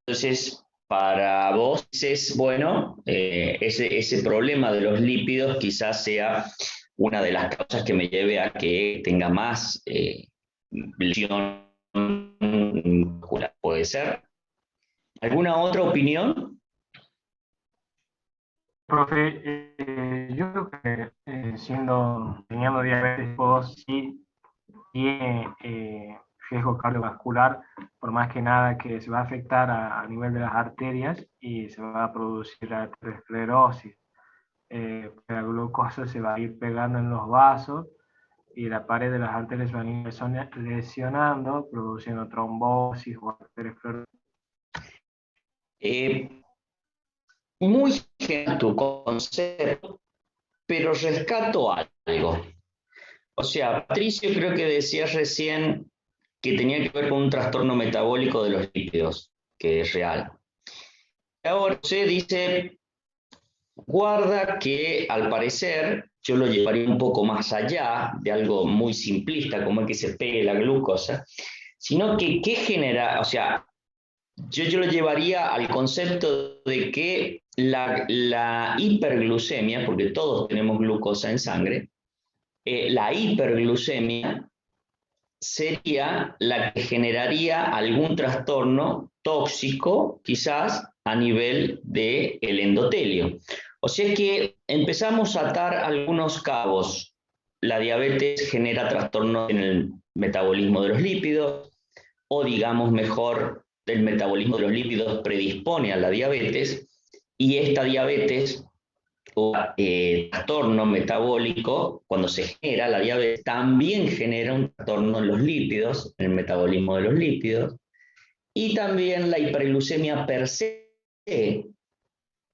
Entonces, para vos es bueno, ese problema de los lípidos quizás sea una de las causas que me lleve a que tenga más lesión muscular. ¿Puede ser? ¿Alguna otra opinión? Profe, yo creo que teniendo diabetes tipo 2 sí tiene riesgo cardiovascular, por más que nada que se va a afectar a nivel de las arterias y se va a producir la aterosclerosis. La glucosa se va a ir pegando en los vasos y la pared de las arterias van a ir lesionando, produciendo trombosis o aterosclerosis. Eh, Muy general tu concepto, pero rescato algo. O sea, Patricio creo que decía recién que tenía que ver con un trastorno metabólico de los lípidos, que es real. Ahora se dice, guarda que al parecer yo lo llevaría un poco más allá de algo muy simplista como es que se pegue la glucosa, sino que qué genera, o sea, yo lo llevaría al concepto de que la hiperglucemia, porque todos tenemos glucosa en sangre, la hiperglucemia sería la que generaría algún trastorno tóxico, quizás a nivel del endotelio. O sea que empezamos a atar algunos cabos. La diabetes genera trastornos en el metabolismo de los lípidos, o digamos mejor, el metabolismo de los lípidos predispone a la diabetes, y esta diabetes o trastorno metabólico, cuando se genera la diabetes, también genera un trastorno en los lípidos, en el metabolismo de los lípidos, y también la hiperglucemia per se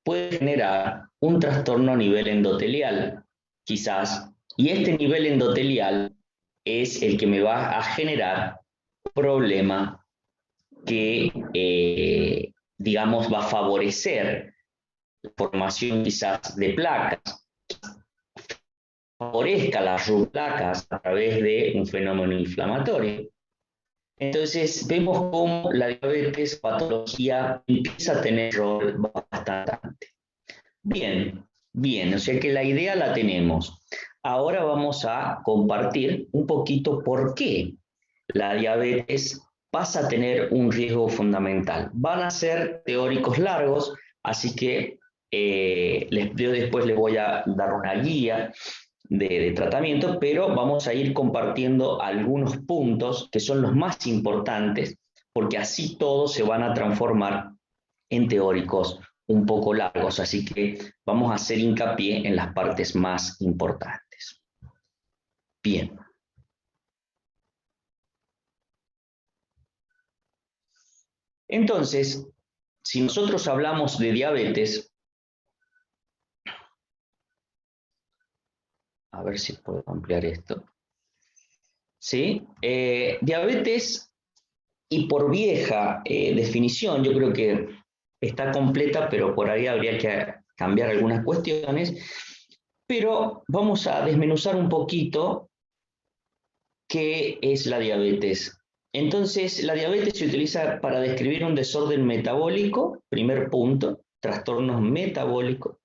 puede generar un trastorno a nivel endotelial, quizás, y este nivel endotelial es el que me va a generar un problema que, digamos, va a favorecer la formación quizás de placas, favorezca las placas a través de un fenómeno inflamatorio. Entonces vemos cómo la diabetes patología empieza a tener rol bastante. Bien, bien, o sea que la idea la tenemos. Ahora vamos a compartir un poquito por qué la diabetes pasa a tener un riesgo fundamental. Van a ser teóricos largos, así que yo después les voy a dar una guía de tratamiento, pero vamos a ir compartiendo algunos puntos que son los más importantes, porque así todos se van a transformar en teóricos un poco largos, así que vamos a hacer hincapié en las partes más importantes. Bien. Entonces, si nosotros hablamos de diabetes, a ver si puedo ampliar esto. ¿Sí? Diabetes, y por vieja definición, yo creo que está completa, pero por ahí habría que cambiar algunas cuestiones. Pero vamos a desmenuzar un poquito qué es la diabetes. Entonces, la diabetes se utiliza para describir un desorden metabólico, primer punto, trastornos metabólicos.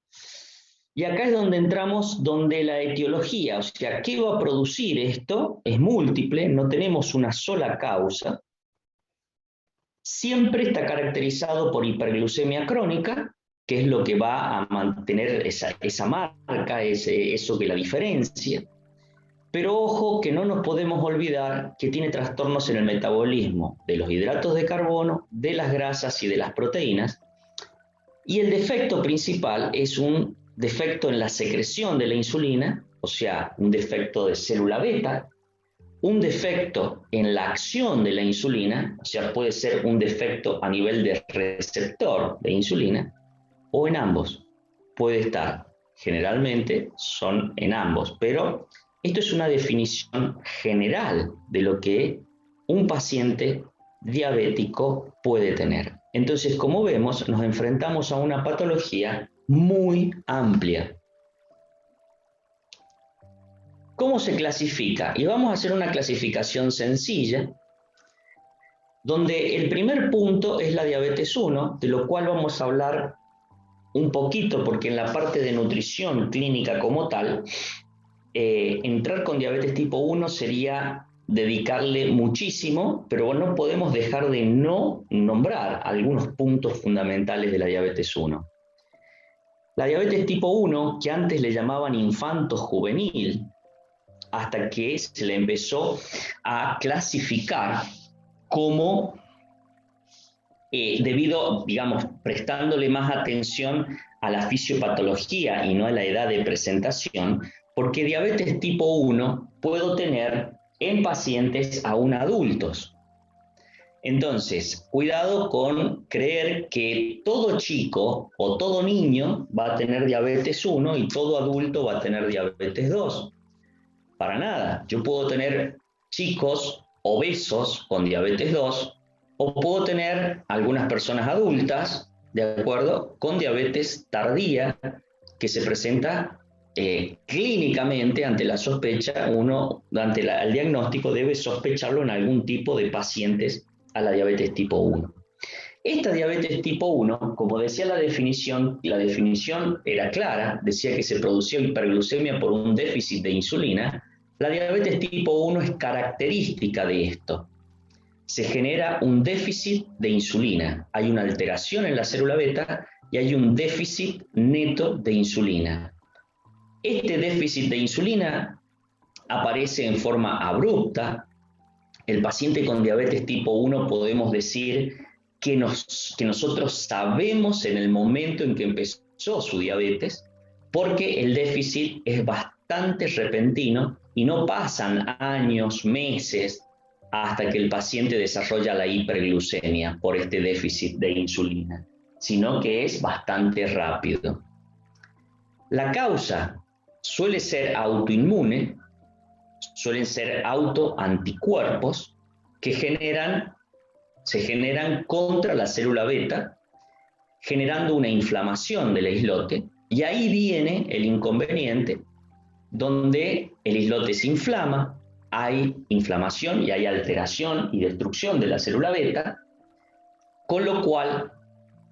Y acá es donde entramos, donde la etiología, o sea, ¿qué va a producir esto? Es múltiple, no tenemos una sola causa. Siempre está caracterizado por hiperglucemia crónica, que es lo que va a mantener esa marca, eso que la diferencia. Pero ojo que no nos podemos olvidar que tiene trastornos en el metabolismo de los hidratos de carbono, de las grasas y de las proteínas. Y el defecto principal es un defecto en la secreción de la insulina, o sea, un defecto de célula beta, un defecto en la acción de la insulina, o sea, puede ser un defecto a nivel de receptor de insulina, o en ambos. Puede estar, generalmente son en ambos, pero esto es una definición general de lo que un paciente diabético puede tener. Entonces, como vemos, nos enfrentamos a una patología muy amplia. ¿Cómo se clasifica? Y vamos a hacer una clasificación sencilla, donde el primer punto es la diabetes 1, de lo cual vamos a hablar un poquito, porque en la parte de nutrición clínica como tal, entrar con diabetes tipo 1 sería dedicarle muchísimo, pero no podemos dejar de no nombrar algunos puntos fundamentales de la diabetes 1. La diabetes tipo 1, que antes le llamaban infanto juvenil, hasta que se le empezó a clasificar como, debido, digamos, prestándole más atención a la fisiopatología y no a la edad de presentación, porque diabetes tipo 1 puedo tener en pacientes aún adultos. Entonces, cuidado con creer que todo chico o todo niño va a tener diabetes 1 y todo adulto va a tener diabetes 2. Para nada. Yo puedo tener chicos obesos con diabetes 2 o puedo tener algunas personas adultas, de acuerdo, con diabetes tardía que se presenta clínicamente ante la sospecha. Uno, ante el diagnóstico, debe sospecharlo en algún tipo de pacientes a la diabetes tipo 1. Esta diabetes tipo 1, como decía la definición era clara, decía que se producía hiperglucemia por un déficit de insulina. La diabetes tipo 1 es característica de esto. Se genera un déficit de insulina, hay una alteración en la célula beta y hay un déficit neto de insulina. Este déficit de insulina aparece en forma abrupta. El paciente con diabetes tipo 1 podemos decir que nosotros sabemos en el momento en que empezó su diabetes, porque el déficit es bastante repentino y no pasan años, meses, hasta que el paciente desarrolla la hiperglucemia por este déficit de insulina, sino que es bastante rápido. La causa suele ser autoinmune, suelen ser autoanticuerpos que se generan contra la célula beta, generando una inflamación del islote, y ahí viene el inconveniente, donde el islote se inflama, hay inflamación y hay alteración y destrucción de la célula beta, con lo cual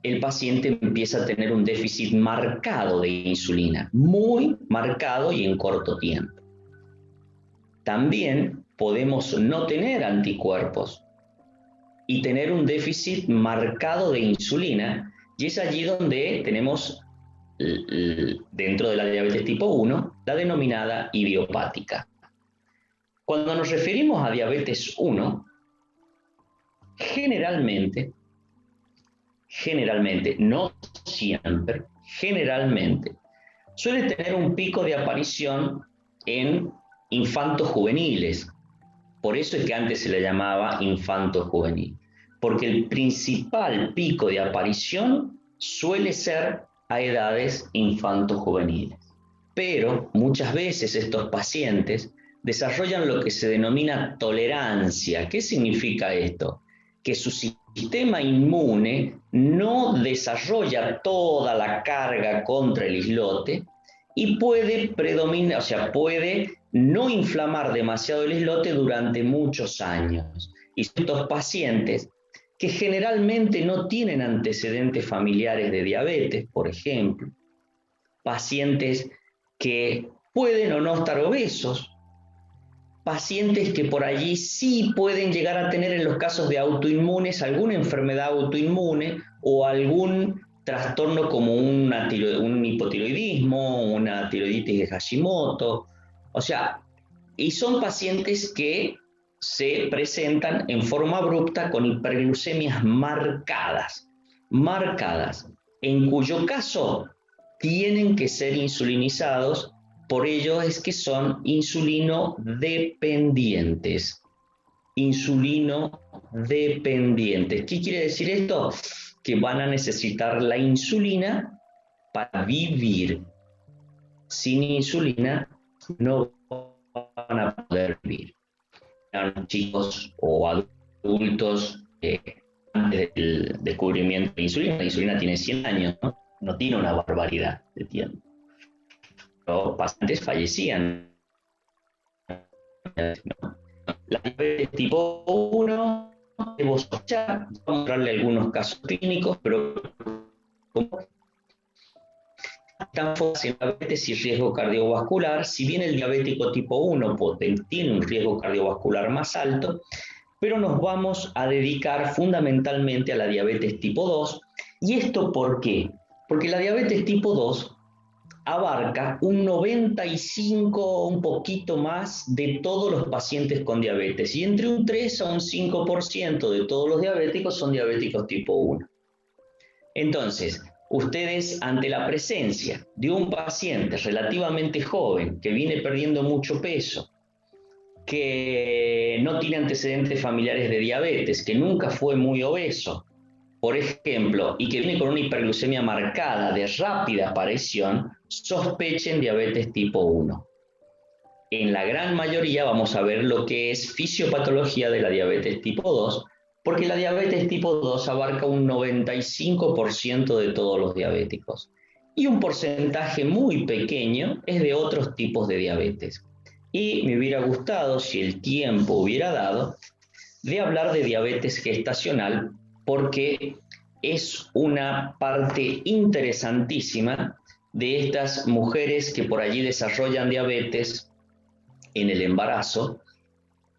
el paciente empieza a tener un déficit marcado de insulina, muy marcado y en corto tiempo. También podemos no tener anticuerpos y tener un déficit marcado de insulina, y es allí donde tenemos, dentro de la diabetes tipo 1, la denominada idiopática. Cuando nos referimos a diabetes 1, generalmente, no siempre, generalmente, suele tener un pico de aparición en infantos juveniles. Por eso es que antes se le llamaba infanto juvenil, porque el principal pico de aparición suele ser a edades infanto-juveniles. Pero muchas veces estos pacientes desarrollan lo que se denomina tolerancia. ¿Qué significa esto? Que su sistema inmune no desarrolla toda la carga contra el islote y puede predominar, o sea, puede no inflamar demasiado el islote durante muchos años. Y estos pacientes que generalmente no tienen antecedentes familiares de diabetes, por ejemplo, pacientes que pueden o no estar obesos, pacientes que por allí sí pueden llegar a tener, en los casos de autoinmunes, alguna enfermedad autoinmune o algún trastorno como un hipotiroidismo, una tiroiditis de Hashimoto. O sea, y son pacientes que se presentan en forma abrupta con hiperglucemias marcadas, en cuyo caso tienen que ser insulinizados. Por ello es que son insulino dependientes. Insulino dependientes. ¿Qué quiere decir esto? Que van a necesitar la insulina para vivir. Sin insulina no van a poder vivir. Chicos o adultos antes del descubrimiento de la insulina tiene 100 años, ¿no? No tiene una barbaridad de tiempo. Los pacientes fallecían. La diabetes tipo 1 debo sospechar, vamos a mostrarle algunos casos clínicos, pero como están focados en diabetes y riesgo cardiovascular, si bien el diabético tipo 1 tiene un riesgo cardiovascular más alto, pero nos vamos a dedicar fundamentalmente a la diabetes tipo 2. ¿Y esto por qué? Porque la diabetes tipo 2 abarca un 95, un poquito más, de todos los pacientes con diabetes. Y entre un 3 a un 5% de todos los diabéticos son diabéticos tipo 1. Entonces, ustedes, ante la presencia de un paciente relativamente joven que viene perdiendo mucho peso, que no tiene antecedentes familiares de diabetes, que nunca fue muy obeso, por ejemplo, y que viene con una hiperglucemia marcada de rápida aparición, sospechen diabetes tipo 1. En la gran mayoría vamos a ver lo que es fisiopatología de la diabetes tipo 2, porque la diabetes tipo 2 abarca un 95% de todos los diabéticos. Y un porcentaje muy pequeño es de otros tipos de diabetes. Y me hubiera gustado, si el tiempo hubiera dado, de hablar de diabetes gestacional, porque es una parte interesantísima de estas mujeres que por allí desarrollan diabetes en el embarazo.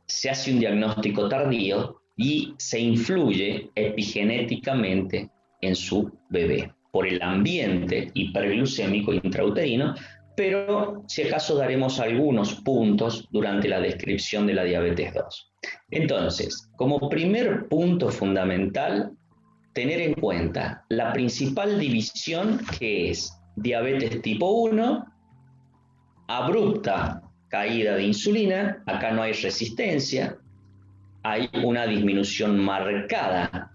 Se hace un diagnóstico tardío y se influye epigenéticamente en su bebé por el ambiente hiperglucémico intrauterino, pero si acaso daremos algunos puntos durante la descripción de la diabetes 2. Entonces, como primer punto fundamental, tener en cuenta la principal división, que es diabetes tipo 1, abrupta caída de insulina, acá no hay resistencia, hay una disminución marcada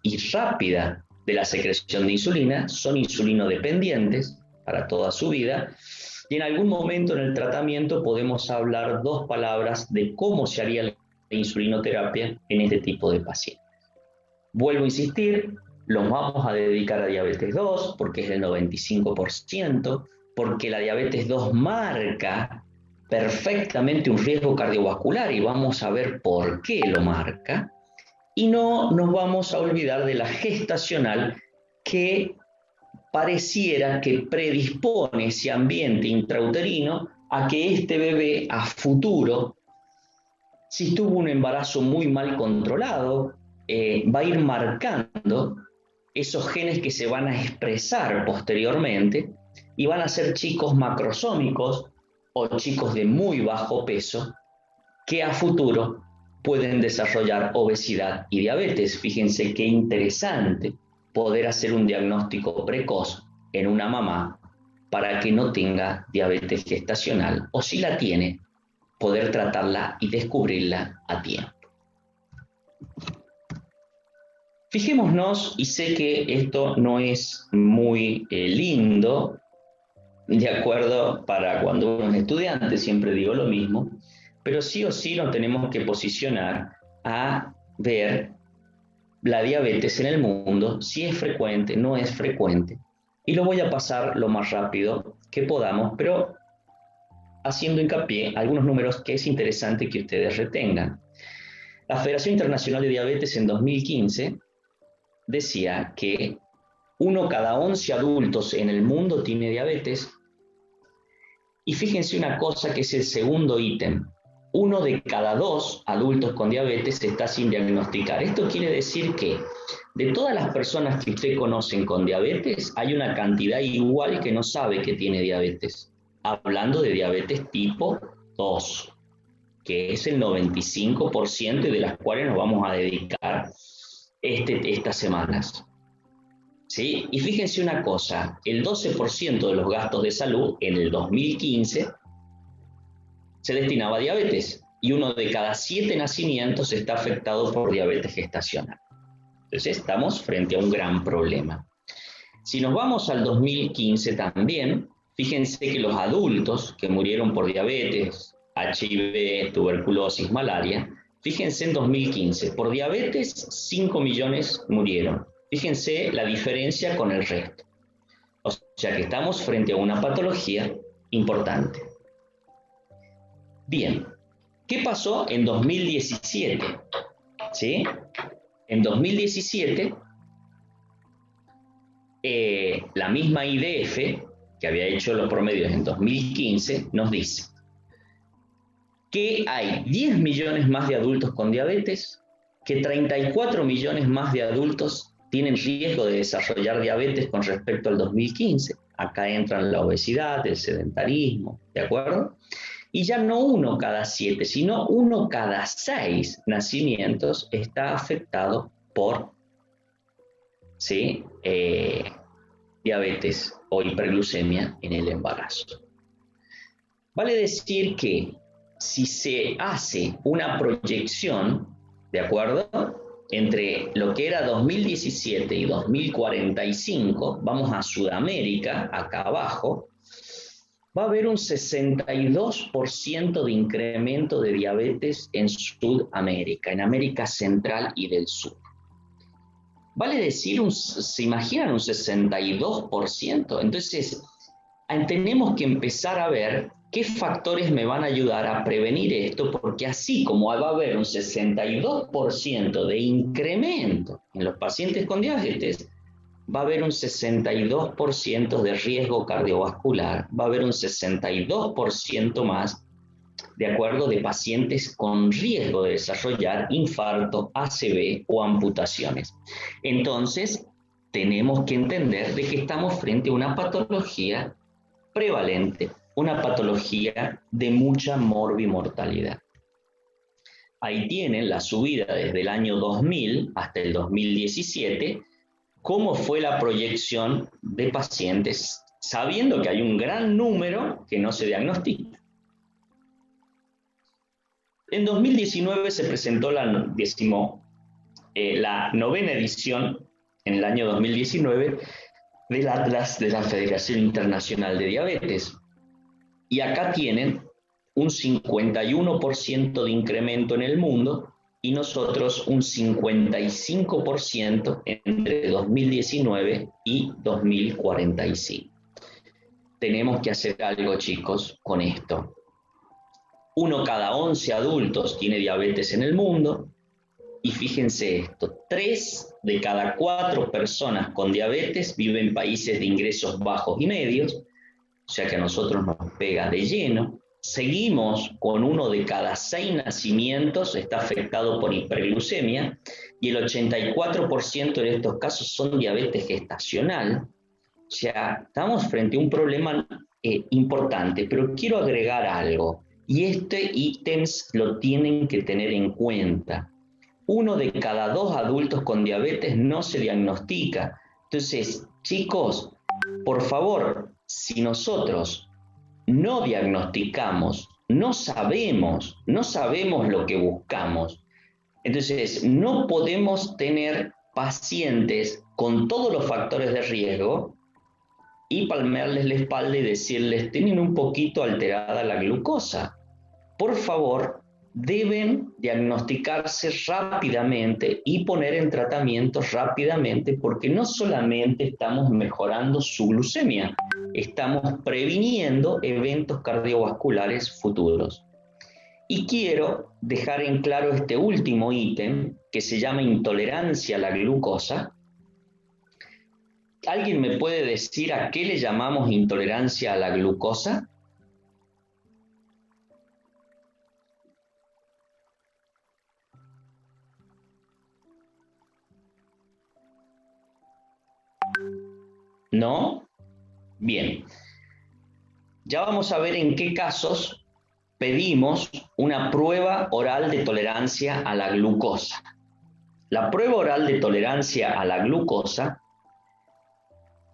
y rápida de la secreción de insulina, son insulinodependientes para toda su vida, y en algún momento en el tratamiento podemos hablar dos palabras de cómo se haría la insulinoterapia en este tipo de pacientes. Vuelvo a insistir, los vamos a dedicar a diabetes 2 porque es el 95%, porque la diabetes 2 marca perfectamente un riesgo cardiovascular y vamos a ver por qué lo marca. Y no nos vamos a olvidar de la gestacional, que pareciera que predispone ese ambiente intrauterino a que este bebé a futuro, si tuvo un embarazo muy mal controlado, va a ir marcando esos genes que se van a expresar posteriormente y van a ser chicos macrosómicos o chicos de muy bajo peso que a futuro pueden desarrollar obesidad y diabetes. Fíjense qué interesante poder hacer un diagnóstico precoz en una mamá para que no tenga diabetes gestacional, o si la tiene, poder tratarla y descubrirla a tiempo. Fijémonos, y sé que esto no es muy lindo, de acuerdo, para cuando uno es estudiante, siempre digo lo mismo, pero sí o sí nos tenemos que posicionar a ver la diabetes en el mundo, si es frecuente, no es frecuente, y lo voy a pasar lo más rápido que podamos, pero haciendo hincapié en algunos números que es interesante que ustedes retengan. La Federación Internacional de Diabetes en 2015 decía que 1 cada 11 adultos en el mundo tiene diabetes. Y fíjense una cosa que es el segundo ítem: 1 de cada 2 adultos con diabetes está sin diagnosticar. Esto quiere decir que de todas las personas que usted conocen con diabetes, hay una cantidad igual que no sabe que tiene diabetes. Hablando de diabetes tipo 2, que es el 95% y de las cuales nos vamos a dedicar estas semanas. ¿Sí? Y fíjense una cosa, el 12% de los gastos de salud en el 2015 se destinaba a diabetes, y 1 de cada 7 nacimientos está afectado por diabetes gestacional. Entonces estamos frente a un gran problema. Si nos vamos al 2015 también, fíjense que los adultos que murieron por diabetes, HIV, tuberculosis, malaria, fíjense en 2015, por diabetes 5 millones murieron. Fíjense la diferencia con el resto. O sea que estamos frente a una patología importante. Bien, ¿qué pasó en 2017? ¿sí? En 2017, la misma IDF, que había hecho los promedios en 2015, nos dice que hay 10 millones más de adultos con diabetes, que 34 millones más de adultos tienen riesgo de desarrollar diabetes con respecto al 2015. Acá entran la obesidad, el sedentarismo, ¿de acuerdo? Y ya no 1 cada 7, sino 1 cada 6 nacimientos está afectado por, ¿sí? Diabetes o hiperglucemia en el embarazo. Vale decir que si se hace una proyección, ¿de acuerdo?, entre lo que era 2017 y 2045, vamos a Sudamérica, acá abajo, va a haber un 62% de incremento de diabetes en Sudamérica, en América Central y del Sur. Vale decir, ¿se imaginan un 62%? Entonces, tenemos que empezar a ver qué factores me van a ayudar a prevenir esto, porque así como va a haber un 62% de incremento en los pacientes con diabetes, va a haber un 62% de riesgo cardiovascular, va a haber un 62% más, de acuerdo, de pacientes con riesgo de desarrollar infarto, ACV o amputaciones. Entonces, tenemos que entender de que estamos frente a una patología prevalente, una patología de mucha morbimortalidad. Ahí tienen la subida desde el año 2000 hasta el 2017, cómo fue la proyección de pacientes, sabiendo que hay un gran número que no se diagnostica. En 2019 se presentó la 9ª edición, en el año 2019, del Atlas de la Federación Internacional de Diabetes. Y acá tienen un 51% de incremento en el mundo y nosotros un 55% entre 2019 y 2045. Tenemos que hacer algo, chicos, con esto. 1 cada 11 adultos tiene diabetes en el mundo. Y fíjense esto, 3 de cada 4 personas con diabetes viven en países de ingresos bajos y medios, o sea que a nosotros nos pega de lleno. Seguimos con 1 de cada 6 nacimientos está afectado por hiperglucemia y el 84% de estos casos son diabetes gestacional. O sea, estamos frente a un problema importante, pero quiero agregar algo y este ítem lo tienen que tener en cuenta. 1 de cada 2 adultos con diabetes no se diagnostica. Entonces, chicos, por favor, si nosotros no diagnosticamos, no sabemos lo que buscamos, entonces no podemos tener pacientes con todos los factores de riesgo y palmearles la espalda y decirles, tienen un poquito alterada la glucosa. Por favor, deben diagnosticarse rápidamente y poner en tratamiento rápidamente, porque no solamente estamos mejorando su glucemia, estamos previniendo eventos cardiovasculares futuros. Y quiero dejar en claro este último ítem que se llama intolerancia a la glucosa. ¿Alguien me puede decir a qué le llamamos intolerancia a la glucosa? ¿No? Bien. Ya vamos a ver en qué casos pedimos una prueba oral de tolerancia a la glucosa. La prueba oral de tolerancia a la glucosa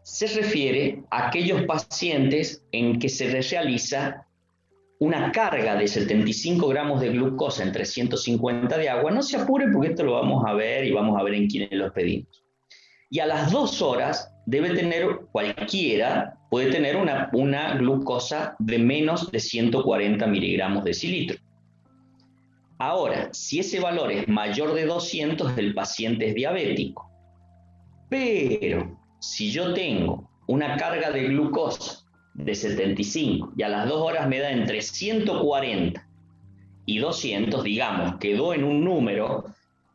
se refiere a aquellos pacientes en que se les realiza una carga de 75 gramos de glucosa en 350 de agua. No se apure porque esto lo vamos a ver y vamos a ver en quiénes los pedimos. Y a las 2 horas debe tener cualquiera, puede tener una glucosa de menos de 140 miligramos decilitro. Ahora, si ese valor es mayor de 200, el paciente es diabético. Pero si yo tengo una carga de glucosa de 75 y a las 2 horas me da entre 140 y 200, digamos, quedó en un número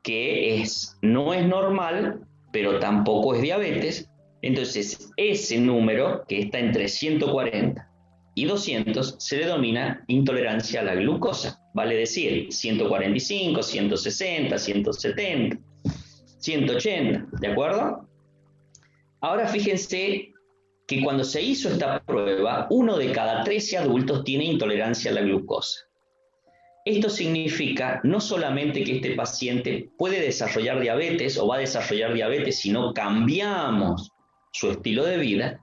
que no es normal, pero tampoco es diabetes. Entonces, ese número, que está entre 140 y 200, se le denomina intolerancia a la glucosa. Vale decir, 145, 160, 170, 180, ¿de acuerdo? Ahora fíjense que cuando se hizo esta prueba, 1 de cada 13 adultos tiene intolerancia a la glucosa. Esto significa no solamente que este paciente puede desarrollar diabetes o va a desarrollar diabetes si no cambiamos su estilo de vida.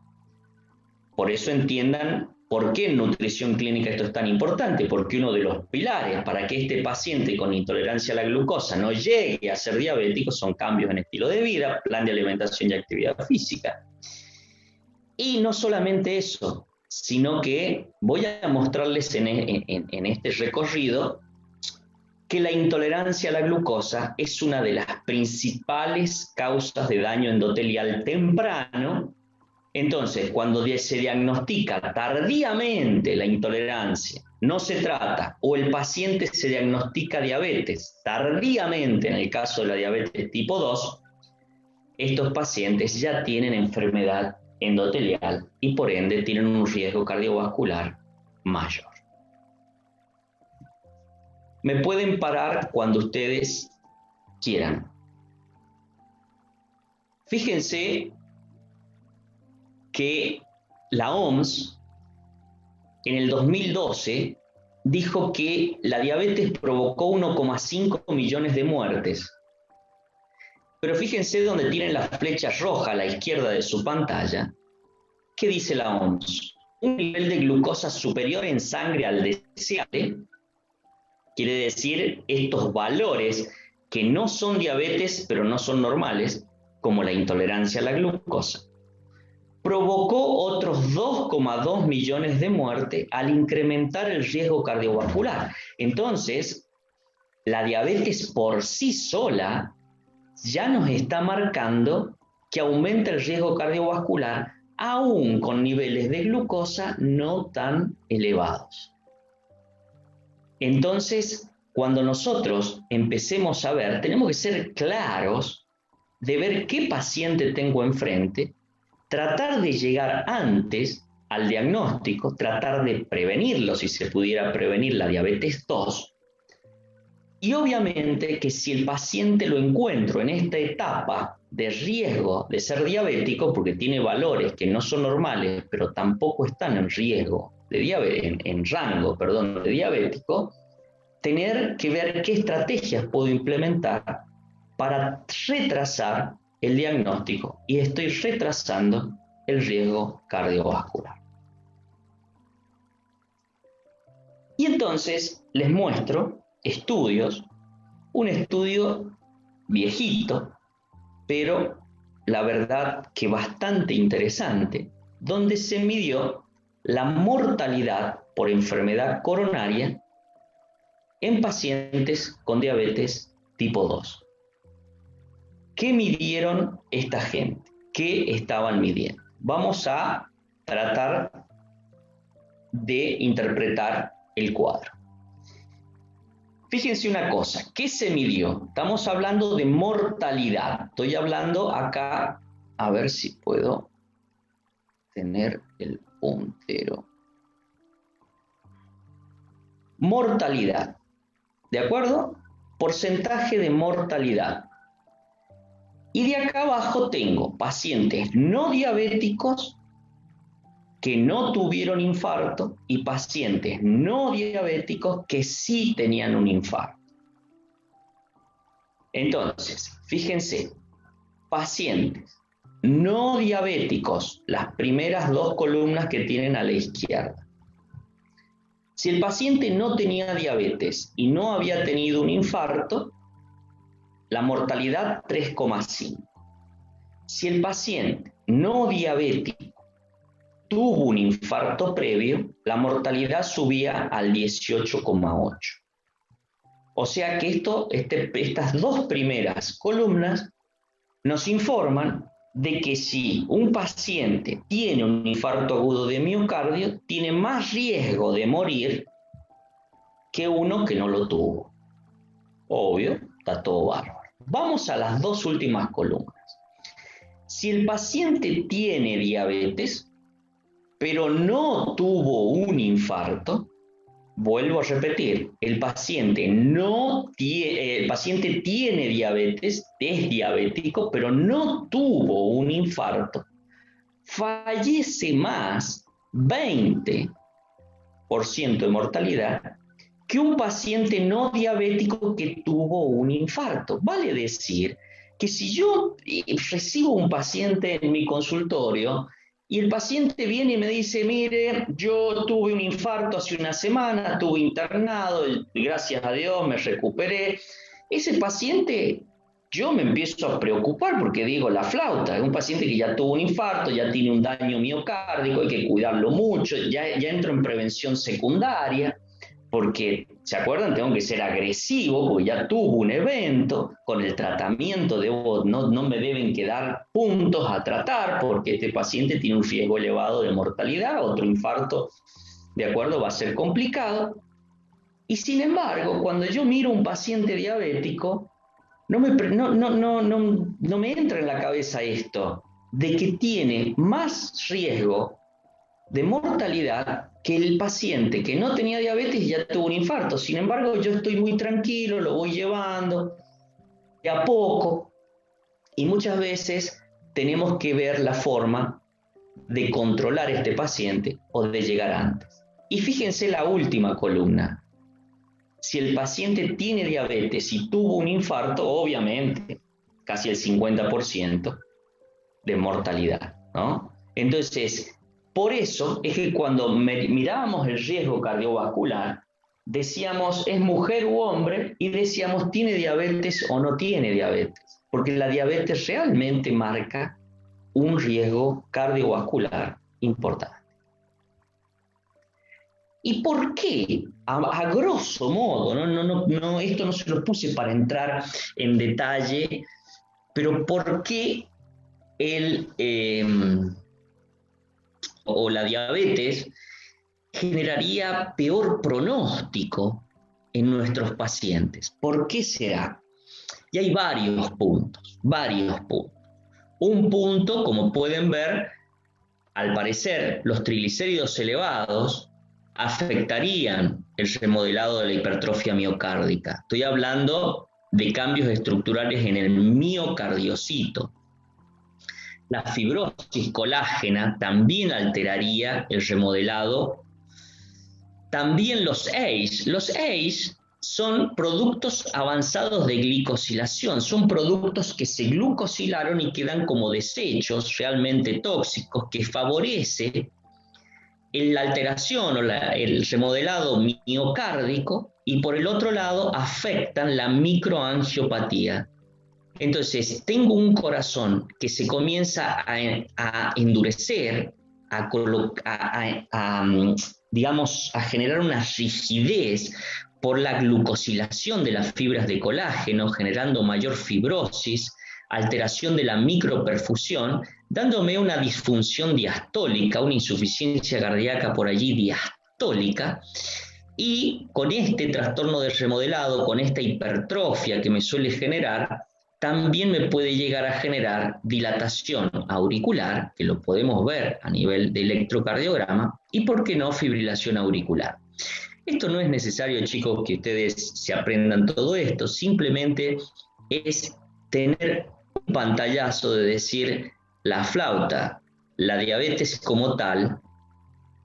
Por eso entiendan por qué en nutrición clínica esto es tan importante, porque uno de los pilares para que este paciente con intolerancia a la glucosa no llegue a ser diabético son cambios en estilo de vida, plan de alimentación y actividad física. Y no solamente eso, sino que voy a mostrarles en este recorrido que la intolerancia a la glucosa es una de las principales causas de daño endotelial temprano. Entonces, cuando se diagnostica tardíamente la intolerancia, no se trata, o el paciente se diagnostica diabetes tardíamente, en el caso de la diabetes tipo 2, estos pacientes ya tienen enfermedad endotelial y por ende tienen un riesgo cardiovascular mayor. Me pueden parar cuando ustedes quieran. Fíjense que la OMS en el 2012 dijo que la diabetes provocó 1,5 millones de muertes. Pero fíjense donde tienen la flecha roja a la izquierda de su pantalla. ¿Qué dice la OMS? Un nivel de glucosa superior en sangre al deseable, quiere decir estos valores que no son diabetes, pero no son normales, como la intolerancia a la glucosa, provocó otros 2,2 millones de muertes al incrementar el riesgo cardiovascular. Entonces, la diabetes por sí sola ya nos está marcando que aumenta el riesgo cardiovascular aún con niveles de glucosa no tan elevados. Entonces, cuando nosotros empecemos a ver, tenemos que ser claros de ver qué paciente tengo enfrente, tratar de llegar antes al diagnóstico, tratar de prevenirlo si se pudiera prevenir la diabetes 2. Y obviamente que si el paciente lo encuentro en esta etapa de riesgo de ser diabético, porque tiene valores que no son normales, pero tampoco están en riesgo de diabetes, en rango, perdón, de diabético, tener que ver qué estrategias puedo implementar para retrasar el diagnóstico y estoy retrasando el riesgo cardiovascular. Y entonces les muestro estudios, un estudio viejito, pero la verdad que bastante interesante, donde se midió la mortalidad por enfermedad coronaria en pacientes con diabetes tipo 2. ¿Qué midieron esta gente? ¿Qué estaban midiendo? Vamos a tratar de interpretar el cuadro. Fíjense una cosa, ¿qué se midió? Estamos hablando de mortalidad. Estoy hablando acá, a ver si puedo tener el puntero. Mortalidad, ¿de acuerdo? Porcentaje de mortalidad. Y de acá abajo tengo pacientes no diabéticos que no tuvieron infarto y pacientes no diabéticos que sí tenían un infarto. Entonces, fíjense, pacientes no diabéticos, las primeras dos columnas que tienen a la izquierda. Si el paciente no tenía diabetes y no había tenido un infarto, la mortalidad 3,5. Si el paciente no diabético tuvo un infarto previo, la mortalidad subía al 18,8. O sea que estas dos primeras columnas nos informan de que si un paciente tiene un infarto agudo de miocardio, tiene más riesgo de morir que uno que no lo tuvo. Obvio, está todo bárbaro. Vamos a las dos últimas columnas. Si el paciente tiene diabetes, pero no tuvo un infarto, vuelvo a repetir, el paciente tiene diabetes, es diabético, pero no tuvo un infarto, fallece más 20% de mortalidad que un paciente no diabético que tuvo un infarto. Vale decir que si yo recibo un paciente en mi consultorio y el paciente viene y me dice, mire, yo tuve un infarto hace una semana, estuve internado, y gracias a Dios me recuperé, ese paciente yo me empiezo a preocupar porque digo, la flauta, es un paciente que ya tuvo un infarto, ya tiene un daño miocárdico, hay que cuidarlo mucho, ya entro en prevención secundaria, porque, ¿se acuerdan? Tengo que ser agresivo, porque ya tuvo un evento, con el tratamiento no me deben quedar puntos a tratar, porque este paciente tiene un riesgo elevado de mortalidad, otro infarto, ¿de acuerdo? Va a ser complicado. Y sin embargo, cuando yo miro a un paciente diabético, no me entra en la cabeza esto, de que tiene más riesgo de mortalidad que el paciente que no tenía diabetes y ya tuvo un infarto. Sin embargo, yo estoy muy tranquilo, lo voy llevando de a poco y muchas veces tenemos que ver la forma de controlar a este paciente o de llegar antes. Y fíjense la última columna. Si el paciente tiene diabetes y tuvo un infarto, obviamente, casi el 50% de mortalidad, ¿no? Entonces, por eso es que cuando mirábamos el riesgo cardiovascular, decíamos, ¿es mujer u hombre? Y decíamos, ¿tiene diabetes o no tiene diabetes? Porque la diabetes realmente marca un riesgo cardiovascular importante. ¿Y por qué? A grosso modo, esto no se lo puse para entrar en detalle, pero ¿por qué o la diabetes generaría peor pronóstico en nuestros pacientes? ¿Por qué será? Y hay varios puntos. Un punto, como pueden ver, al parecer los triglicéridos elevados afectarían el remodelado de la hipertrofia miocárdica. Estoy hablando de cambios estructurales en el miocardiocito. La fibrosis colágena también alteraría el remodelado. También los ACE. Los ACE son productos avanzados de glicosilación, son productos que se glucosilaron y quedan como desechos realmente tóxicos que favorece la alteración o el remodelado miocárdico y por el otro lado afectan la microangiopatía. Entonces, tengo un corazón que se comienza a endurecer, digamos, a generar una rigidez por la glucosilación de las fibras de colágeno, generando mayor fibrosis, alteración de la microperfusión, dándome una disfunción diastólica, una insuficiencia cardíaca por allí diastólica, y con este trastorno de remodelado, con esta hipertrofia que me suele generar, también me puede llegar a generar dilatación auricular, que lo podemos ver a nivel de electrocardiograma, y por qué no fibrilación auricular. Esto no es necesario, chicos, que ustedes se aprendan todo esto, simplemente es tener un pantallazo de decir la flauta, la diabetes como tal,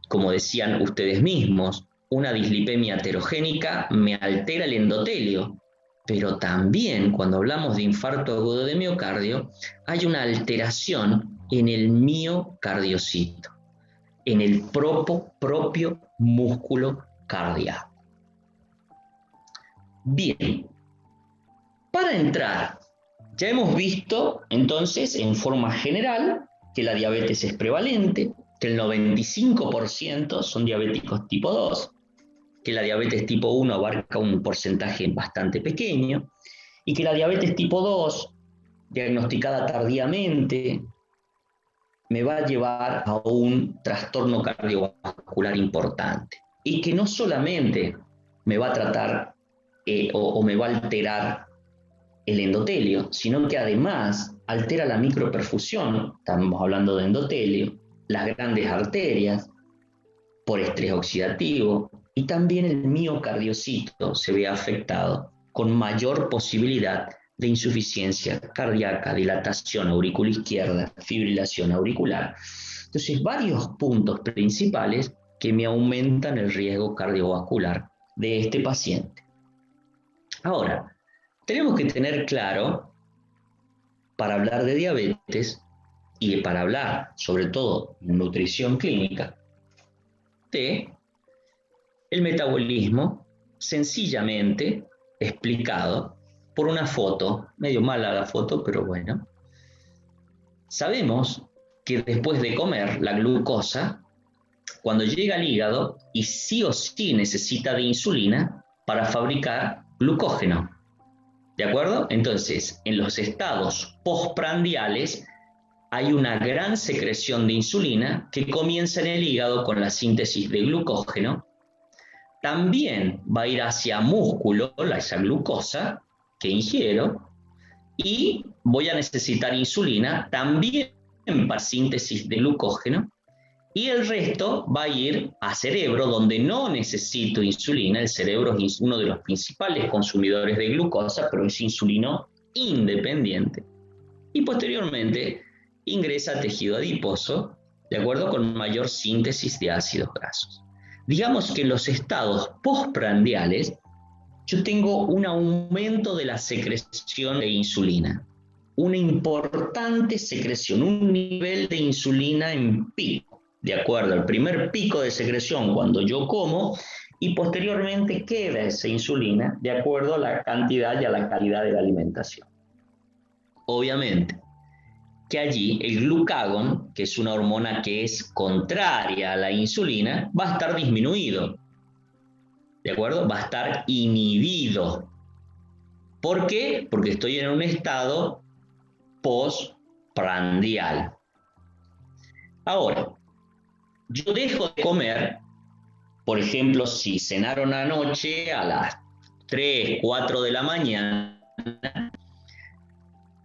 como decían ustedes mismos, una dislipemia heterogénica me altera el endotelio, pero también cuando hablamos de infarto agudo de miocardio, hay una alteración en el miocardiocito, en el propio músculo cardíaco. Bien, para entrar, ya hemos visto entonces en forma general que la diabetes es prevalente, que el 95% son diabéticos tipo 2, que la diabetes tipo 1 abarca un porcentaje bastante pequeño y que la diabetes tipo 2, diagnosticada tardíamente, me va a llevar a un trastorno cardiovascular importante y que no solamente me va a tratar o me va a alterar el endotelio, sino que además altera la microperfusión, estamos hablando de endotelio, las grandes arterias, por estrés oxidativo, y también el miocardiocito se ve afectado con mayor posibilidad de insuficiencia cardíaca, dilatación auricular izquierda, fibrilación auricular. Entonces, varios puntos principales que me aumentan el riesgo cardiovascular de este paciente. Ahora, tenemos que tener claro, para hablar de diabetes y para hablar sobre todo de nutrición clínica, de el metabolismo sencillamente explicado por una foto, medio mala la foto, pero bueno. Sabemos que después de comer la glucosa, cuando llega al hígado, y sí o sí necesita de insulina para fabricar glucógeno. ¿De acuerdo? Entonces, en los estados postprandiales hay una gran secreción de insulina que comienza en el hígado con la síntesis de glucógeno. También va a ir hacia músculo, esa glucosa que ingiero, y voy a necesitar insulina también para síntesis de glucógeno, y el resto va a ir a cerebro, donde no necesito insulina. El cerebro es uno de los principales consumidores de glucosa, pero es insulino independiente. Y posteriormente ingresa a tejido adiposo, de acuerdo con mayor síntesis de ácidos grasos. Digamos que en los estados postprandiales yo tengo un aumento de la secreción de insulina, una importante secreción, un nivel de insulina en pico, de acuerdo al primer pico de secreción cuando yo como, y posteriormente queda esa insulina de acuerdo a la cantidad y a la calidad de la alimentación. Obviamente que allí el glucagón, que es una hormona que es contraria a la insulina, va a estar disminuido. ¿De acuerdo? Va a estar inhibido. ¿Por qué? Porque estoy en un estado postprandial. Ahora, yo dejo de comer, por ejemplo, si cenaron anoche a las 3, 4 de la mañana,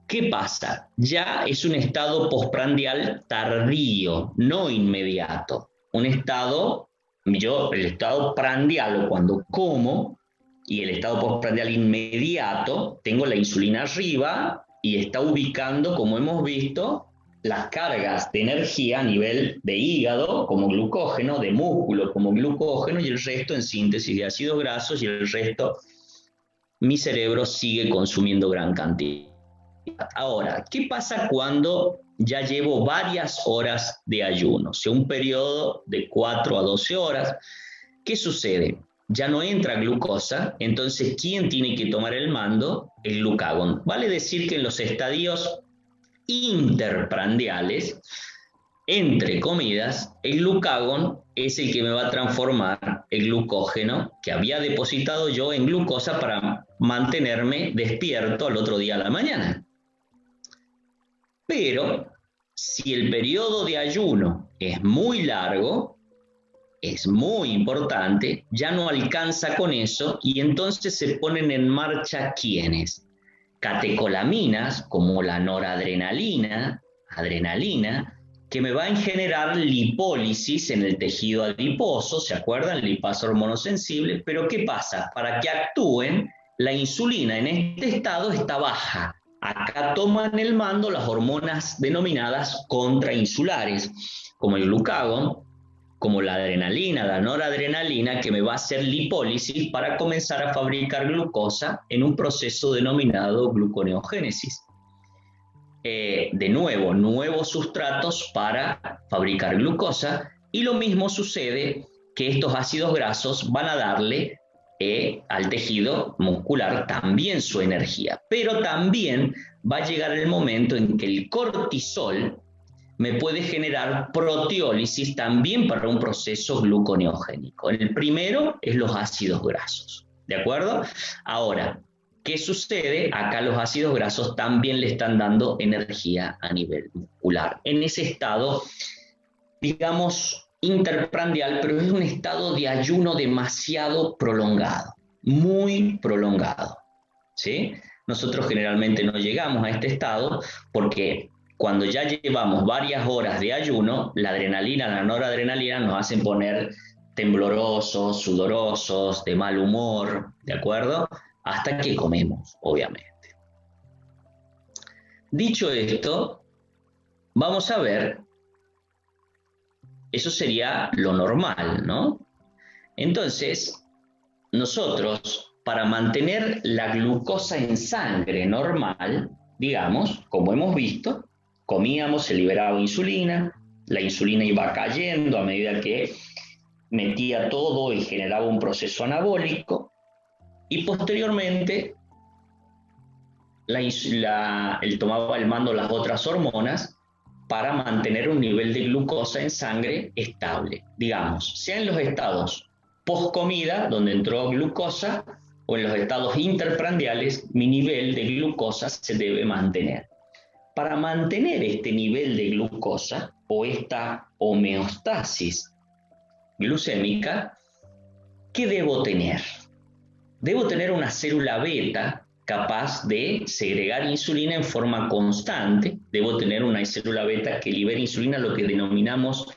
¿qué pasa? Ya es un estado postprandial tardío, no inmediato. Un estado, el estado prandial o cuando como, y el estado postprandial inmediato, tengo la insulina arriba y está ubicando, como hemos visto, las cargas de energía a nivel de hígado como glucógeno, de músculo como glucógeno, y el resto en síntesis de ácidos grasos, y el resto mi cerebro sigue consumiendo gran cantidad. Ahora, ¿qué pasa cuando ya llevo varias horas de ayuno? O sea, un periodo de 4 a 12 horas. ¿Qué sucede? Ya no entra glucosa, entonces ¿quién tiene que tomar el mando? El glucagón. Vale decir que en los estadios interprandiales, entre comidas, el glucagón es el que me va a transformar el glucógeno que había depositado yo en glucosa para mantenerme despierto al otro día a la mañana. Pero si el periodo de ayuno es muy largo, es muy importante, ya no alcanza con eso, y entonces se ponen en marcha ¿quiénes? Catecolaminas como la noradrenalina, adrenalina, que me va a generar lipólisis en el tejido adiposo, ¿se acuerdan? Lipasa hormonosensible, pero ¿qué pasa? Para que actúen, la insulina en este estado está baja. Acá toman el mando las hormonas denominadas contrainsulares, como el glucagón, como la adrenalina, la noradrenalina, que me va a hacer lipólisis para comenzar a fabricar glucosa en un proceso denominado gluconeogénesis. De nuevo, nuevos sustratos para fabricar glucosa, y lo mismo sucede que estos ácidos grasos van a darle al tejido muscular también su energía, pero también va a llegar el momento en que el cortisol me puede generar proteólisis también para un proceso gluconeogénico. El primero es los ácidos grasos, ¿de acuerdo? Ahora, ¿qué sucede? Acá los ácidos grasos también le están dando energía a nivel muscular. En ese estado, digamos, interprandial, pero es un estado de ayuno demasiado prolongado, muy prolongado, ¿sí? nosotros generalmente no llegamos a este estado porque cuando ya llevamos varias horas de ayuno, la adrenalina, la noradrenalina nos hacen poner temblorosos, sudorosos, de mal humor, ¿de acuerdo? Hasta que comemos, obviamente. Dicho esto, vamos a ver, eso sería lo normal, ¿no? Entonces, nosotros, para mantener la glucosa en sangre normal, digamos, como hemos visto, comíamos, se liberaba insulina, la insulina iba cayendo a medida que metía todo y generaba un proceso anabólico, y posteriormente él tomaba el mando las otras hormonas para mantener un nivel de glucosa en sangre estable, digamos, sea en los estados post comida, donde entró glucosa, o en los estados interprandiales, mi nivel de glucosa se debe mantener. Para mantener este nivel de glucosa o esta homeostasis glucémica, ¿qué debo tener? Debo tener una célula beta capaz de segregar insulina en forma constante. Debo tener una célula beta que libere insulina, lo que denominamos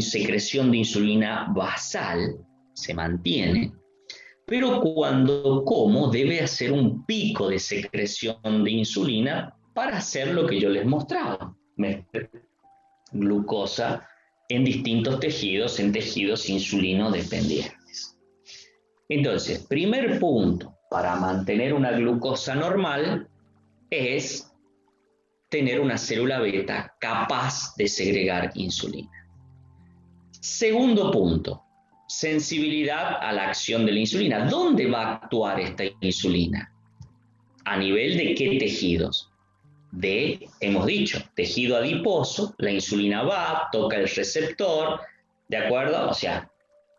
secreción de insulina basal, se mantiene. Pero cuando como, debe hacer un pico de secreción de insulina para hacer lo que yo les mostraba, meter glucosa en distintos tejidos, en tejidos insulino dependientes. Entonces, primer punto para mantener una glucosa normal es tener una célula beta capaz de segregar insulina. Segundo punto, sensibilidad a la acción de la insulina. ¿Dónde va a actuar esta insulina? ¿A nivel de qué tejidos? Hemos dicho, tejido adiposo, la insulina va, toca el receptor, ¿de acuerdo? O sea,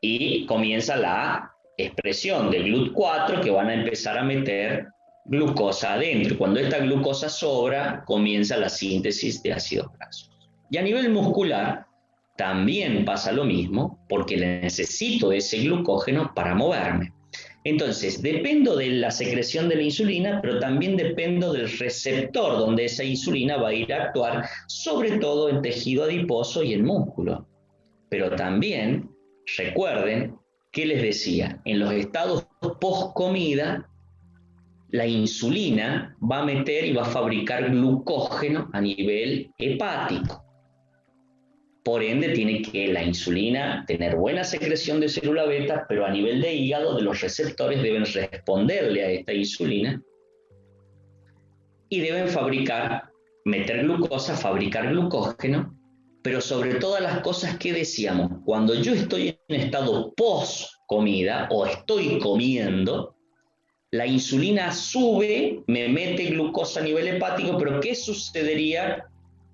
y comienza la expresión de GLUT4 que van a empezar a meter glucosa adentro. Cuando esta glucosa sobra, comienza la síntesis de ácidos grasos. Y a nivel muscular también pasa lo mismo, porque necesito ese glucógeno para moverme. Entonces, dependo de la secreción de la insulina, pero también dependo del receptor donde esa insulina va a ir a actuar, sobre todo en tejido adiposo y en músculo. Pero también, recuerden, ¿qué les decía? En los estados post-comida, la insulina va a meter y va a fabricar glucógeno a nivel hepático. Por ende, tiene que la insulina tener buena secreción de célula beta, pero a nivel de hígado, de los receptores deben responderle a esta insulina y deben meter glucosa, fabricar glucógeno, pero sobre todas las cosas que decíamos, cuando yo estoy en estado post-comida o estoy comiendo, la insulina sube, me mete glucosa a nivel hepático, pero ¿qué sucedería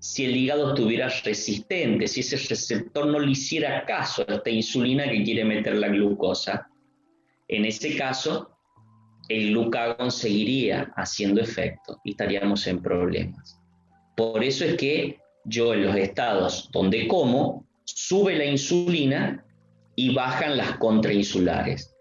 si el hígado estuviera resistente, si ese receptor no le hiciera caso a esta insulina que quiere meter la glucosa? En ese caso, el glucagón seguiría haciendo efecto y estaríamos en problemas. Por eso es que yo en los estados donde como, sube la insulina y bajan las contrainsulares.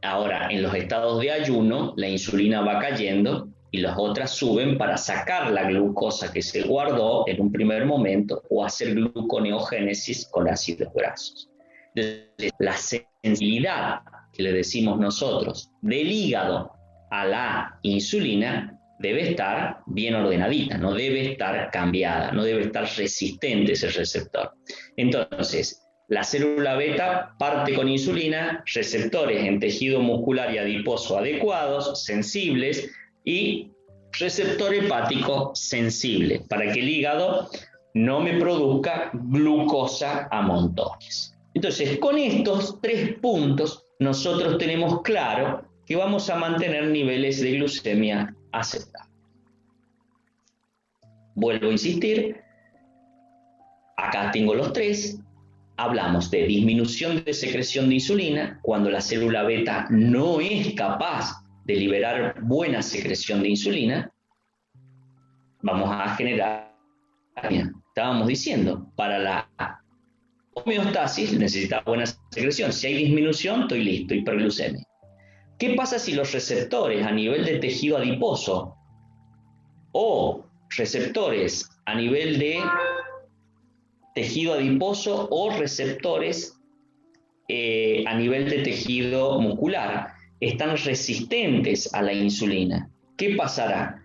Ahora, en los estados de ayuno, la insulina va cayendo y las otras suben para sacar la glucosa que se guardó en un primer momento o hacer gluconeogénesis con ácidos grasos. Entonces, la sensibilidad que le decimos nosotros del hígado a la insulina debe estar bien ordenadita, no debe estar cambiada, no debe estar resistente ese receptor. Entonces, la célula beta parte con insulina, receptores en tejido muscular y adiposo adecuados, sensibles, y receptor hepático sensible, para que el hígado no me produzca glucosa a montones. Entonces, con estos 3 puntos, nosotros tenemos claro que vamos a mantener niveles de glucemia aceptables. Vuelvo a insistir, acá tengo los 3. Hablamos de disminución de secreción de insulina cuando la célula beta no es capaz de liberar buena secreción de insulina. Vamos a generar, estábamos diciendo, para la homeostasis necesita buena secreción. Si hay disminución, estoy listo, hiperglucemia. ¿Qué pasa si los receptores a nivel de tejido adiposo o receptores a nivel de tejido adiposo o receptores a nivel de tejido muscular están resistentes a la insulina? ¿Qué pasará?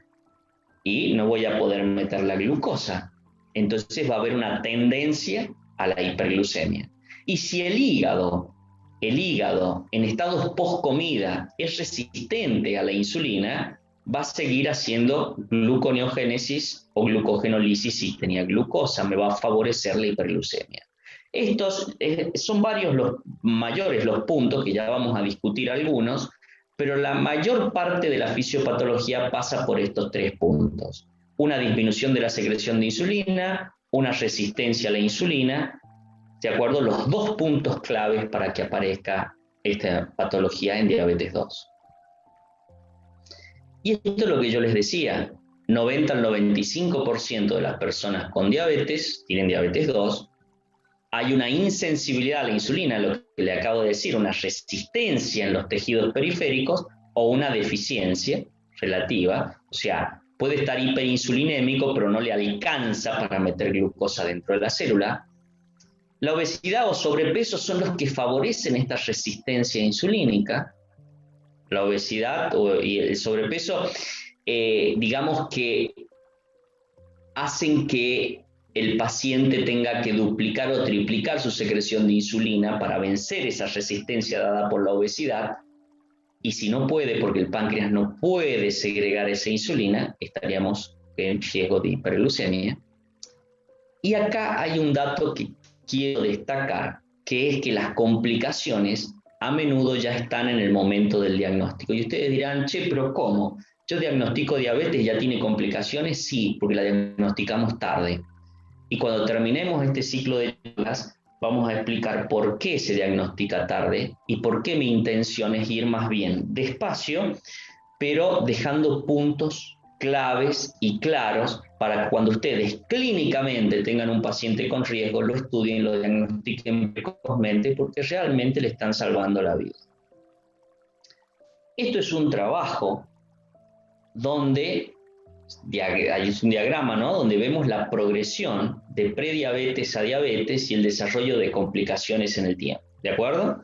Y no voy a poder meter la glucosa. Entonces va a haber una tendencia a la hiperglucemia. Y si el hígado en estados post comida es resistente a la insulina, va a seguir haciendo gluconeogénesis o glucogenólisis si tenía glucosa, me va a favorecer la hiperglucemia. Estos son varios los mayores los puntos, que ya vamos a discutir algunos, pero la mayor parte de la fisiopatología pasa por estos tres puntos. Una disminución de la secreción de insulina, una resistencia a la insulina, ¿de acuerdo? Los dos puntos claves para que aparezca esta patología en diabetes 2. Y esto es lo que yo les decía, 90 al 95% de las personas con diabetes tienen diabetes 2, hay una insensibilidad a la insulina, lo que le acabo de decir, una resistencia en los tejidos periféricos o una deficiencia relativa, o sea, puede estar hiperinsulinémico, pero no le alcanza para meter glucosa dentro de la célula. La obesidad o sobrepeso son los que favorecen esta resistencia insulínica. La obesidad y el sobrepeso, digamos que hacen que el paciente tenga que duplicar o triplicar su secreción de insulina para vencer esa resistencia dada por la obesidad, y si no puede, porque el páncreas no puede segregar esa insulina, estaríamos en riesgo de hiperglucemia. Y acá hay un dato que quiero destacar, que es que las complicaciones a menudo ya están en el momento del diagnóstico. Y ustedes dirán, che, pero ¿cómo? Yo diagnostico diabetes y ya tiene complicaciones. Sí, porque la diagnosticamos tarde. Y cuando terminemos este ciclo de charlas, vamos a explicar por qué se diagnostica tarde y por qué mi intención es ir más bien despacio, pero dejando puntos claves y claros para que cuando ustedes clínicamente tengan un paciente con riesgo, lo estudien y lo diagnostiquen precozmente, porque realmente le están salvando la vida. Esto es un trabajo donde hay un diagrama, ¿no?, donde vemos la progresión de prediabetes a diabetes y el desarrollo de complicaciones en el tiempo, ¿de acuerdo?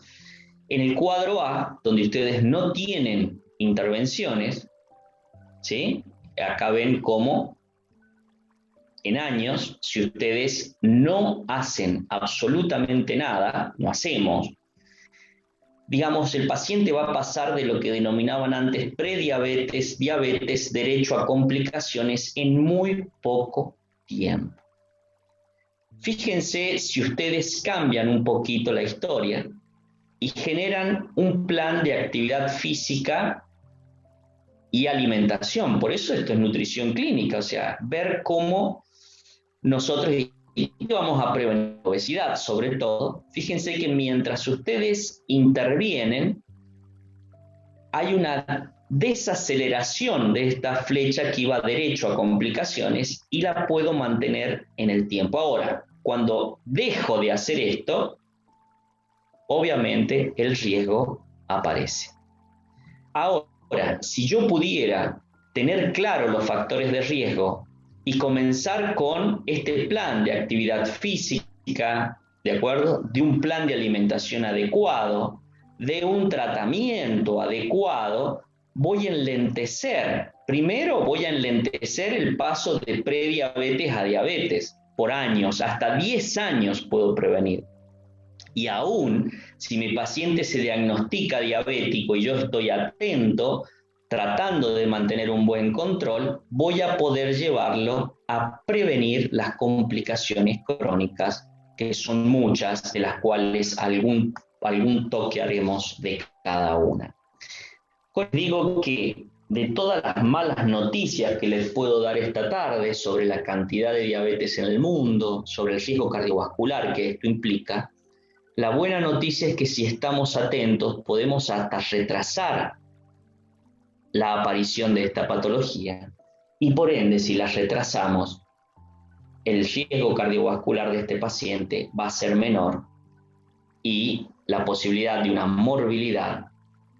En el cuadro A, donde ustedes no tienen intervenciones, ¿sí? Acá ven cómo en años, si ustedes no hacen absolutamente nada, no hacemos, digamos, el paciente va a pasar de lo que denominaban antes prediabetes, diabetes, derecho a complicaciones en muy poco tiempo. Fíjense si ustedes cambian un poquito la historia y generan un plan de actividad física y alimentación. Por eso esto es nutrición clínica, o sea, ver cómo nosotros vamos a prevenir la obesidad, sobre todo. Fíjense que mientras ustedes intervienen, hay una desaceleración de esta flecha que iba derecho a complicaciones y la puedo mantener en el tiempo. Ahora, cuando dejo de hacer esto, obviamente el riesgo aparece. Ahora, si yo pudiera tener claro los factores de riesgo y comenzar con este plan de actividad física, ¿de acuerdo?, de un plan de alimentación adecuado, de un tratamiento adecuado, voy a enlentecer. Primero voy a enlentecer el paso de prediabetes a diabetes por años, hasta 10 años puedo prevenir. Y aún si mi paciente se diagnostica diabético y yo estoy atento, tratando de mantener un buen control, voy a poder llevarlo a prevenir las complicaciones crónicas, que son muchas, de las cuales algún toque haremos de cada una. Digo que de todas las malas noticias que les puedo dar esta tarde sobre la cantidad de diabetes en el mundo, sobre el riesgo cardiovascular que esto implica, la buena noticia es que si estamos atentos podemos hasta retrasar la aparición de esta patología, y por ende, si la retrasamos, el riesgo cardiovascular de este paciente va a ser menor y la posibilidad de una morbilidad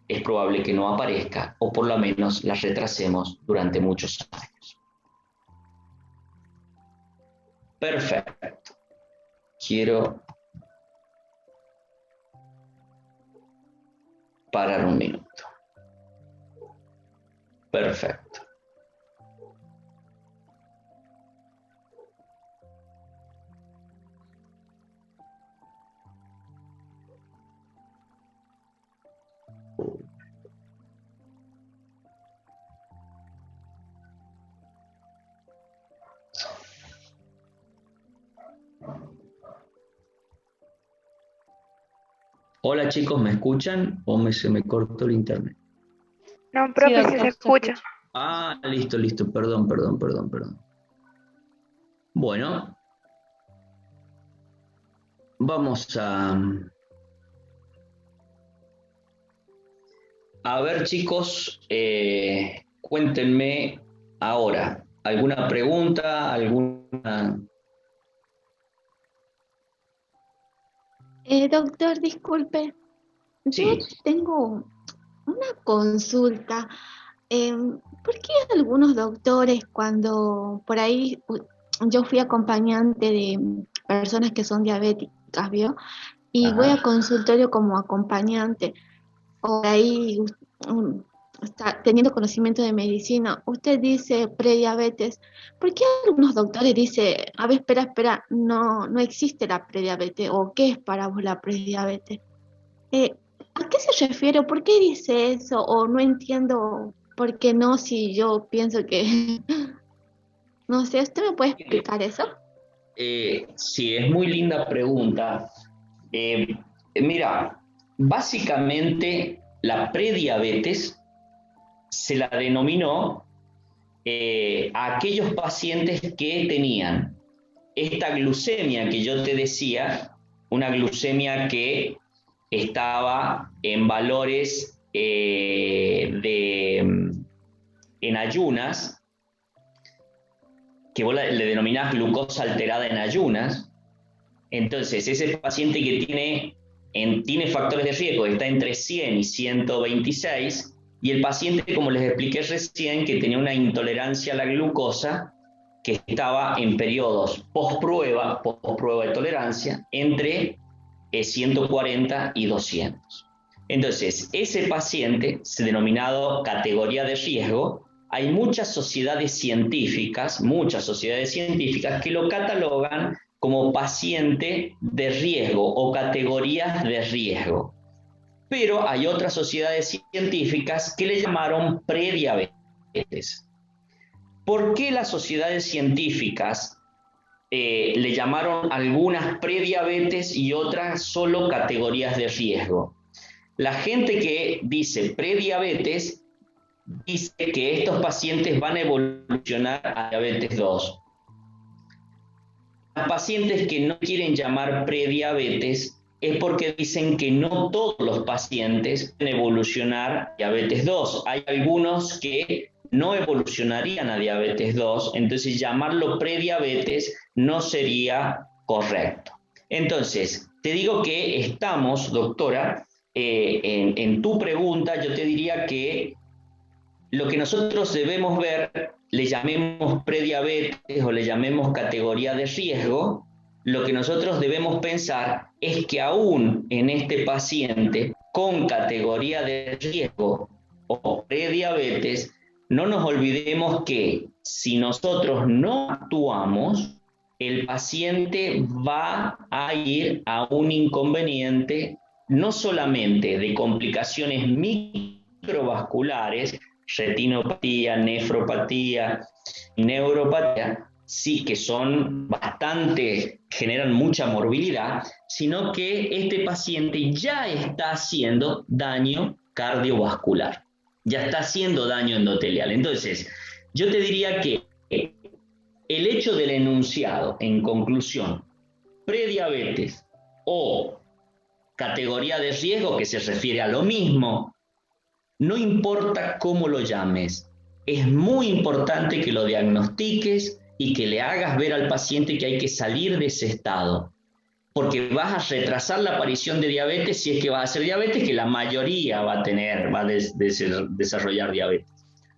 es probable que no aparezca o por lo menos la retrasemos durante muchos años. Perfecto. Quiero parar un minuto. Perfecto. Hola chicos, ¿me escuchan o se me cortó el internet? No, Sí, profe, sí doctor, se se escucha. escucha. Ah, listo, perdón. Bueno, vamos a ver chicos, cuéntenme ahora, ¿alguna pregunta? ¿Alguna? Doctor, disculpe, yo Sí. tengo una consulta. ¿Por qué algunos doctores cuando por ahí yo fui acompañante de personas que son diabéticas, ¿vio? Y voy a Ajá. consultorio como acompañante, o por ahí está teniendo conocimiento de medicina, usted dice prediabetes? ¿Por qué algunos doctores dicen, a ver, espera, no existe la prediabetes, o qué es para vos la prediabetes? Eh, ¿A qué se refiere? ¿Por qué dice eso? O no entiendo por qué no, si yo pienso que, no sé, ¿usted me puede explicar eso? Sí, es muy linda pregunta. Mira, básicamente la prediabetes se la denominó a aquellos pacientes que tenían esta glucemia que yo te decía, una glucemia que estaba en valores en ayunas, que vos le denominás glucosa alterada en ayunas. Entonces, ese paciente que tiene factores de riesgo, está entre 100 y 126, y el paciente, como les expliqué recién, que tenía una intolerancia a la glucosa, que estaba en periodos post-prueba de tolerancia, entre 140 y 200. Entonces, ese paciente, denominado categoría de riesgo, hay muchas sociedades científicas que lo catalogan como paciente de riesgo o categorías de riesgo. Pero hay otras sociedades científicas que le llamaron prediabetes. ¿Por qué las sociedades científicas le llamaron algunas prediabetes y otras solo categorías de riesgo? La gente que dice prediabetes dice que estos pacientes van a evolucionar a diabetes 2. Los pacientes que no quieren llamar prediabetes es porque dicen que no todos los pacientes pueden evolucionar a diabetes 2. Hay algunos que no evolucionarían a diabetes 2, entonces llamarlo prediabetes no sería correcto. Entonces, te digo que estamos, doctora, en tu pregunta, yo te diría que lo que nosotros debemos ver, le llamemos prediabetes o le llamemos categoría de riesgo, lo que nosotros debemos pensar es que aún en este paciente con categoría de riesgo o prediabetes, no nos olvidemos que si nosotros no actuamos, el paciente va a ir a un inconveniente no solamente de complicaciones microvasculares, retinopatía, nefropatía, neuropatía, sí que son bastante, generan mucha morbilidad, sino que este paciente ya está haciendo daño cardiovascular, ya está haciendo daño endotelial. Entonces, yo te diría que el hecho del enunciado, en conclusión, prediabetes o categoría de riesgo, que se refiere a lo mismo, no importa cómo lo llames, es muy importante que lo diagnostiques y que le hagas ver al paciente que hay que salir de ese estado. porque vas a retrasar la aparición de diabetes si es que vas a hacer diabetes, que la mayoría va a desarrollar diabetes.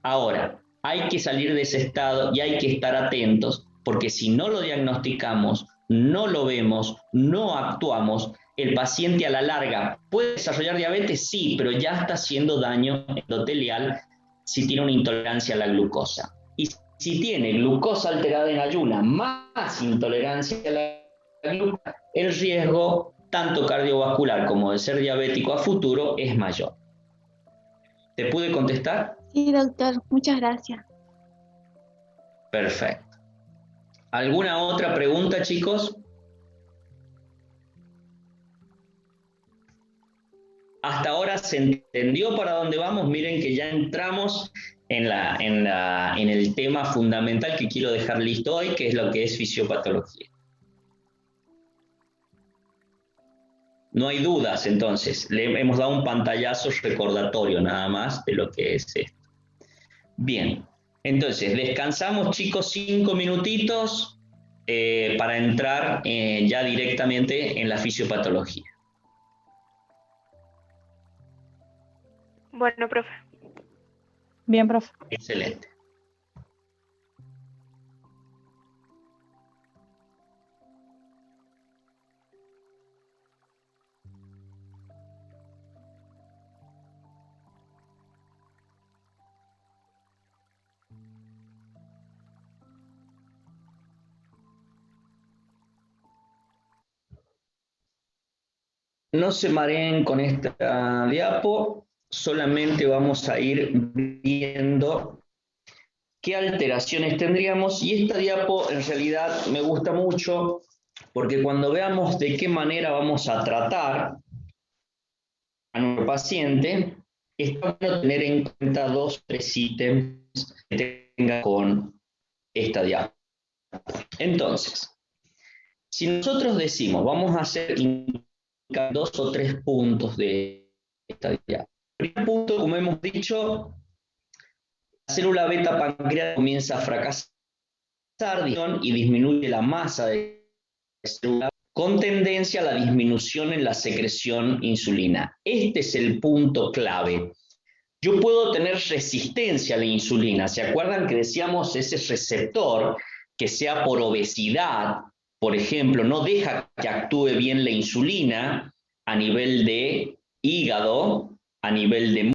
Ahora, hay que salir de ese estado y hay que estar atentos, porque si no lo diagnosticamos, no lo vemos, no actuamos, el paciente a la larga puede desarrollar diabetes, sí, pero ya está haciendo daño endotelial si tiene una intolerancia a la glucosa. Y si tiene glucosa alterada en ayuna más intolerancia a la glucosa, el riesgo tanto cardiovascular como de ser diabético a futuro es mayor. ¿Te pude contestar? Sí, doctor, muchas gracias. Perfecto. ¿Alguna otra pregunta, chicos? Hasta ahora se entendió para dónde vamos. Miren que ya entramos en el tema fundamental que quiero dejar listo hoy, que es lo que es fisiopatología. No hay dudas, entonces. Le hemos dado un pantallazo recordatorio nada más de lo que es esto. Bien, entonces descansamos, chicos, 5 minutitos para entrar ya directamente en la fisiopatología. Bueno, profe. Bien, profe. Excelente. No se mareen con esta diapo, solamente vamos a ir viendo qué alteraciones tendríamos, y esta diapo en realidad me gusta mucho porque cuando veamos de qué manera vamos a tratar a nuestro paciente, está bueno tener en cuenta 2 o 3 ítems que tenga con esta diapo. Entonces, si nosotros decimos, vamos a hacer 2 o 3 puntos de esta diapo. El primer punto, como hemos dicho, la célula beta pancreas comienza a fracasar y disminuye la masa de célula con tendencia a la disminución en la secreción insulina. Este es el punto clave. Yo puedo tener resistencia a la insulina. ¿Se acuerdan que decíamos ese receptor que sea por obesidad, por ejemplo, no deja que actúe bien la insulina a nivel de hígado, a nivel de